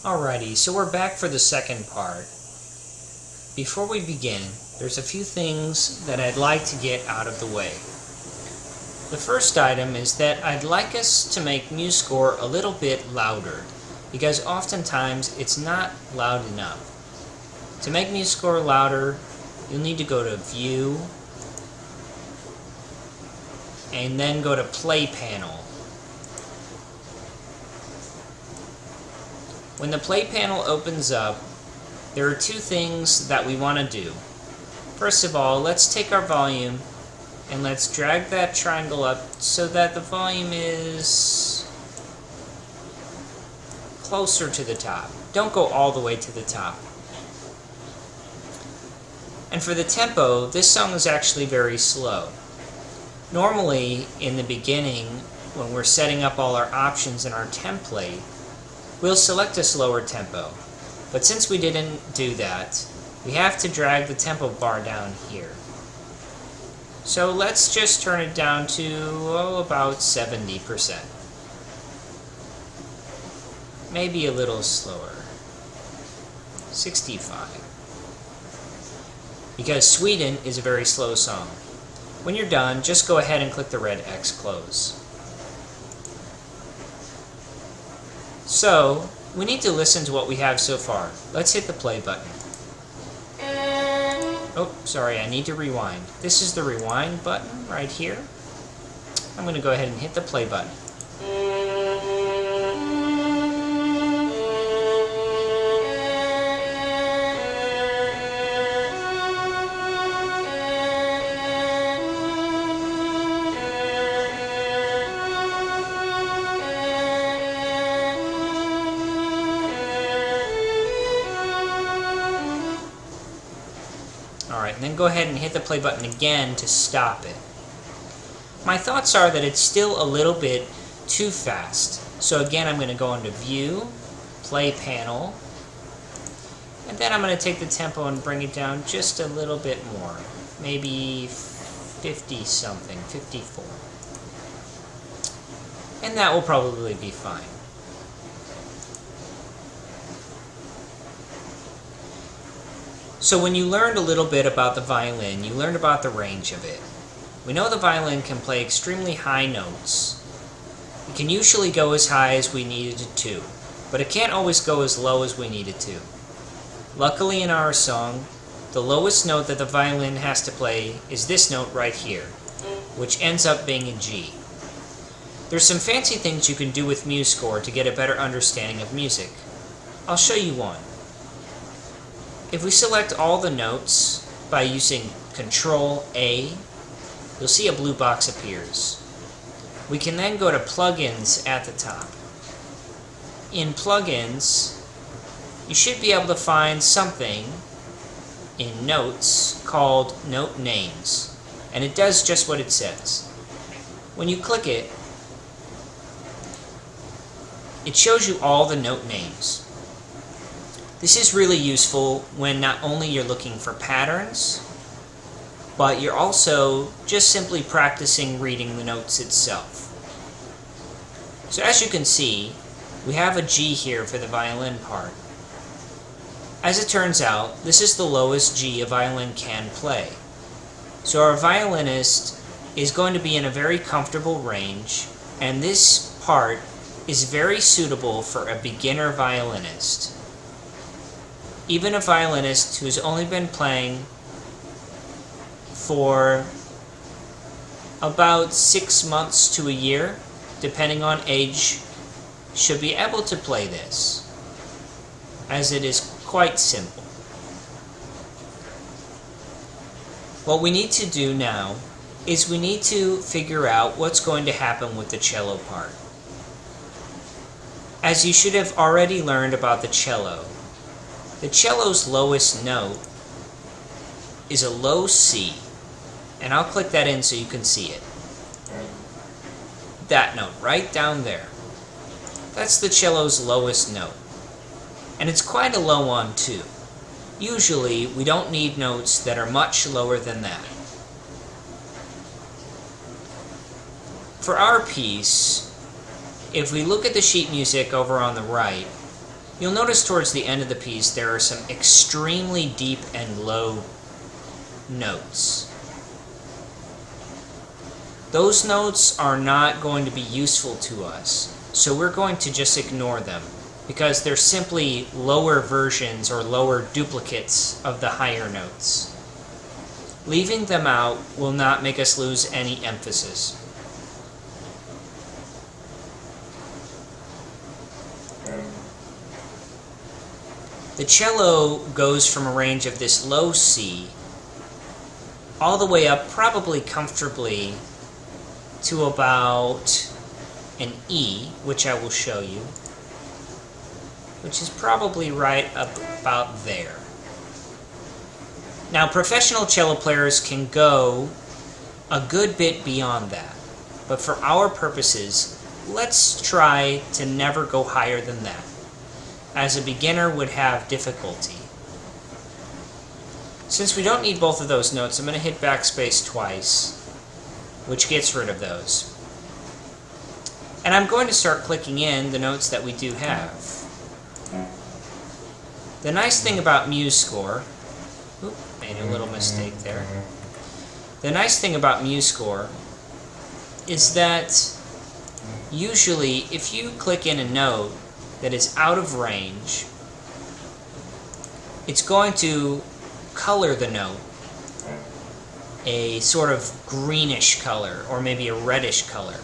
Alrighty, so we're back for the second part. Before we begin, there's a few things that I'd like to get out of the way. The first item is that I'd like us to make MuseScore a little bit louder, because oftentimes it's not loud enough. To make MuseScore louder, you'll need to go to View, and then go to Play Panel. When the Play Panel opens up, there are two things that we want to do. First of all, let's take our volume and let's drag that triangle up so that the volume is closer to the top. Don't go all the way to the top. And for the tempo, this song is actually very slow. Normally, in the beginning, when we're setting up all our options in our template, we'll select a slower tempo. But since we didn't do that, we have to drag the tempo bar down here. So let's just turn it down to about 70%. Maybe a little slower. 65. Because Sweden is a very slow song. When you're done, just go ahead and click the red X close. So, we need to listen to what we have so far. Let's hit the play button. Oh, sorry, I need to rewind. This is the rewind button right here. I'm going to go ahead and hit the play button. Alright, and then go ahead and hit the play button again to stop it. My thoughts are that it's still a little bit too fast. So again, I'm going to go into View, Play Panel, and then I'm going to take the tempo and bring it down just a little bit more. Maybe 50 something, 54. And that will probably be fine. So when you learned a little bit about the violin, you learned about the range of it. We know the violin can play extremely high notes. It can usually go as high as we need it to, but it can't always go as low as we need it to. Luckily in our song, the lowest note that the violin has to play is this note right here, which ends up being a G. There's some fancy things you can do with MuseScore to get a better understanding of music. I'll show you one. If we select all the notes by using Control-A, you'll see a blue box appears. We can then go to Plugins at the top. In Plugins, you should be able to find something in Notes called Note Names, and it does just what it says. When you click it, it shows you all the note names. This is really useful when not only you're looking for patterns, but you're also just simply practicing reading the notes itself. So as you can see, we have a G here for the violin part. As it turns out, this is the lowest G a violin can play. So our violinist is going to be in a very comfortable range, and this part is very suitable for a beginner violinist. Even a violinist who's only been playing for about 6 months to a year, depending on age, should be able to play this, as it is quite simple. What we need to do now is we need to figure out what's going to happen with the cello part. As you should have already learned about the cello's lowest note is a low C, and I'll click that in so you can see it. That note right down there. That's the cello's lowest note, and it's quite a low one too. Usually we don't need notes that are much lower than that. For our piece, if we look at the sheet music over on the right, You'll notice towards the end of the piece there are some extremely deep and low notes. Those notes are not going to be useful to us, so we're going to just ignore them because they're simply lower versions or lower duplicates of the higher notes. Leaving them out will not make us lose any emphasis. The cello goes from a range of this low C all the way up probably comfortably to about an E, which I will show you, which is probably right up about there. Now, professional cello players can go a good bit beyond that, but for our purposes, let's try to never go higher than that, as a beginner would have difficulty. Since we don't need both of those notes, I'm going to hit backspace twice, which gets rid of those. And I'm going to start clicking in the notes that we do have. The nice thing about MuseScore, made a little mistake there. The nice thing about MuseScore is that usually if you click in a note that is out of range, it's going to color the note a sort of greenish color or maybe a reddish color.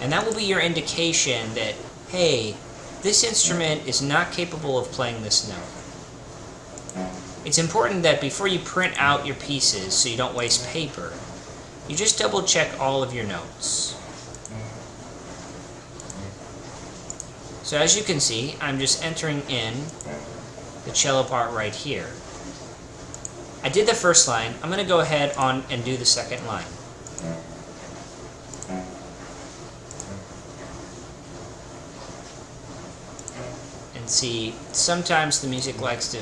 And that will be your indication that, hey, this instrument is not capable of playing this note. It's important that before you print out your pieces, so you don't waste paper, you just double check all of your notes. So as you can see, I'm just entering in the cello part right here. I did the first line. I'm going to go ahead on and do the second line. And see, sometimes the music likes to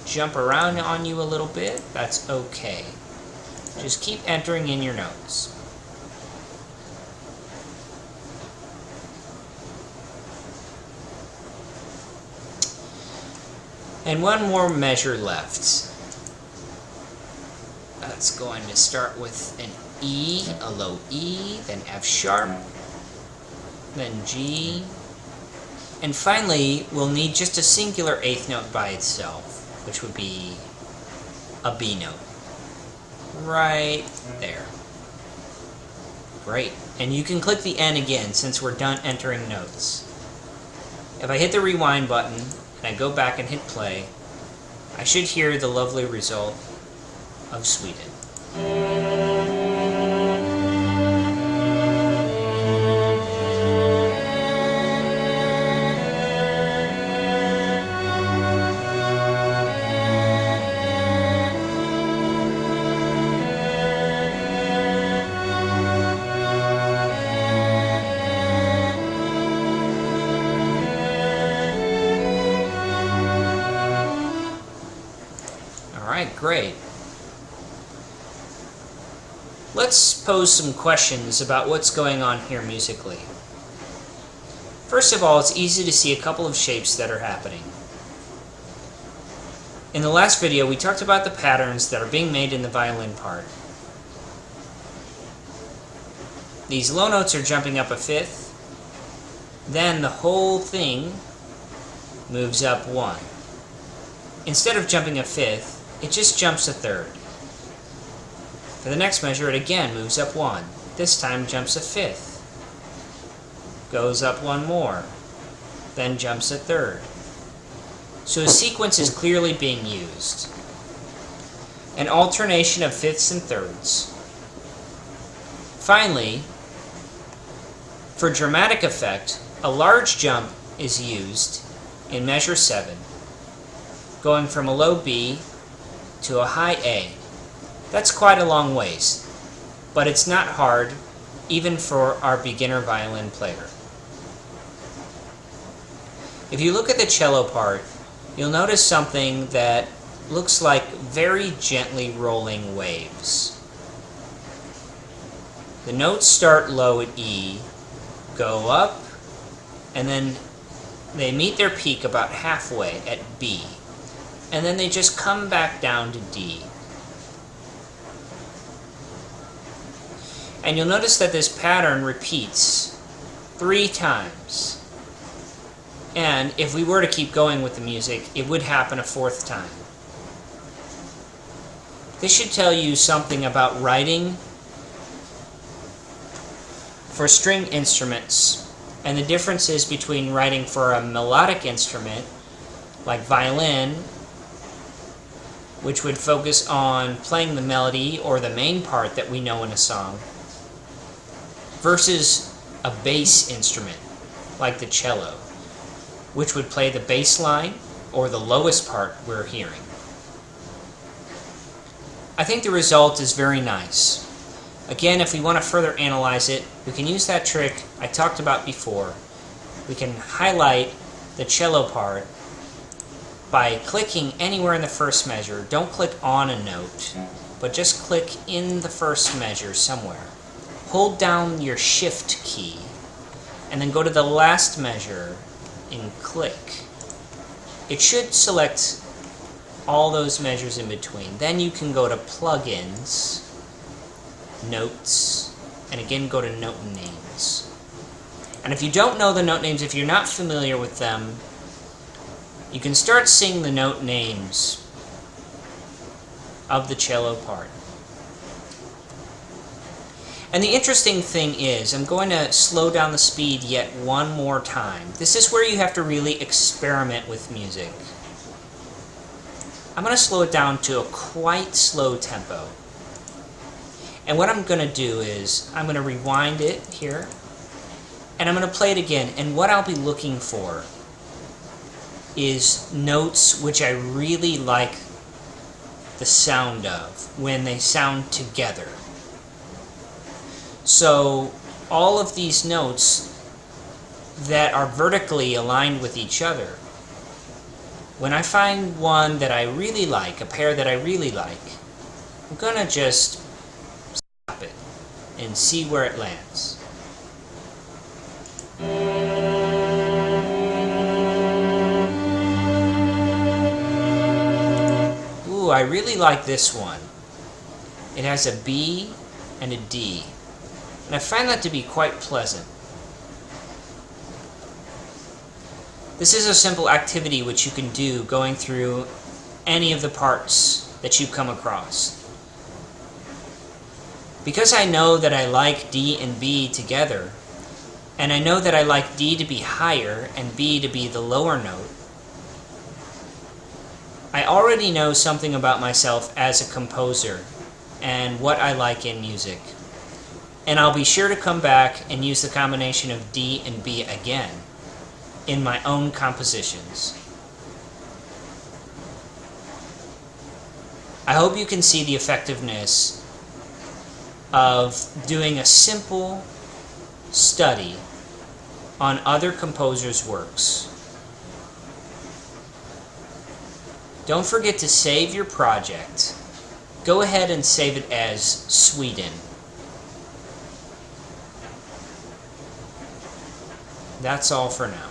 jump around on you a little bit. That's okay. Just keep entering in your notes. And one more measure left. That's going to start with an E, a low E, then F sharp, then G, and finally we'll need just a singular eighth note by itself, which would be a B note. Right there. Great. And you can click the N again since we're done entering notes. If I hit the rewind button and I go back and hit play, I should hear the lovely result of Sweden. All right, great. Let's pose some questions about what's going on here musically. First of all, it's easy to see a couple of shapes that are happening. In the last video, we talked about the patterns that are being made in the violin part. These low notes are jumping up a fifth, then the whole thing moves up one. Instead of jumping a fifth, it just jumps a third. For the next measure, it again moves up one. This time jumps a fifth. Goes up one more. Then jumps a third. So a sequence is clearly being used. An alternation of fifths and thirds. Finally, for dramatic effect, a large jump is used in measure 7, going from a low B to a high A. That's quite a long ways, but it's not hard, even for our beginner violin player. If you look at the cello part, you'll notice something that looks like very gently rolling waves. The notes start low at E, go up, and then They meet their peak about halfway at B, and then they just come back down to D. And you'll notice that this pattern repeats 3 times. And if we were to keep going with the music, it would happen a 4th time. This should tell you something about writing for string instruments and the differences between writing for a melodic instrument like violin, which would focus on playing the melody or the main part that we know in a song, versus a bass instrument like the cello, which would play the bass line or the lowest part we're hearing. I think the result is very nice. Again, if we want to further analyze it, we can use that trick I talked about before. We can highlight the cello part by clicking anywhere in the first measure. Don't click on a note, but just click in the first measure somewhere. Hold down your Shift key, and then go to the last measure and click. It should select all those measures in between. Then you can go to Plugins, Notes, and again go to Note Names. And if you don't know the note names, if you're not familiar with them, you can start seeing the note names of the cello part. And the interesting thing is, I'm going to slow down the speed yet one more time. This is where you have to really experiment with music. I'm going to slow it down to a quite slow tempo. And what I'm going to do is, I'm going to rewind it here, and I'm going to play it again. And what I'll be looking for is notes which I really like the sound of when they sound together. So all of these notes that are vertically aligned with each other, when I find one that I really like, a pair that I really like, I'm going to just stop it and see where it lands. Ooh, I really like this one. It has a B and a D, and I find that to be quite pleasant. This is a simple activity which you can do going through any of the parts that you come across. Because I know that I like D and B together, and I know that I like D to be higher and B to be the lower note, I already know something about myself as a composer and what I like in music. And I'll be sure to come back and use the combination of D and B again in my own compositions. I hope you can see the effectiveness of doing a simple study on other composers' works. Don't forget to save your project. Go ahead and save it as Sweden. That's all for now.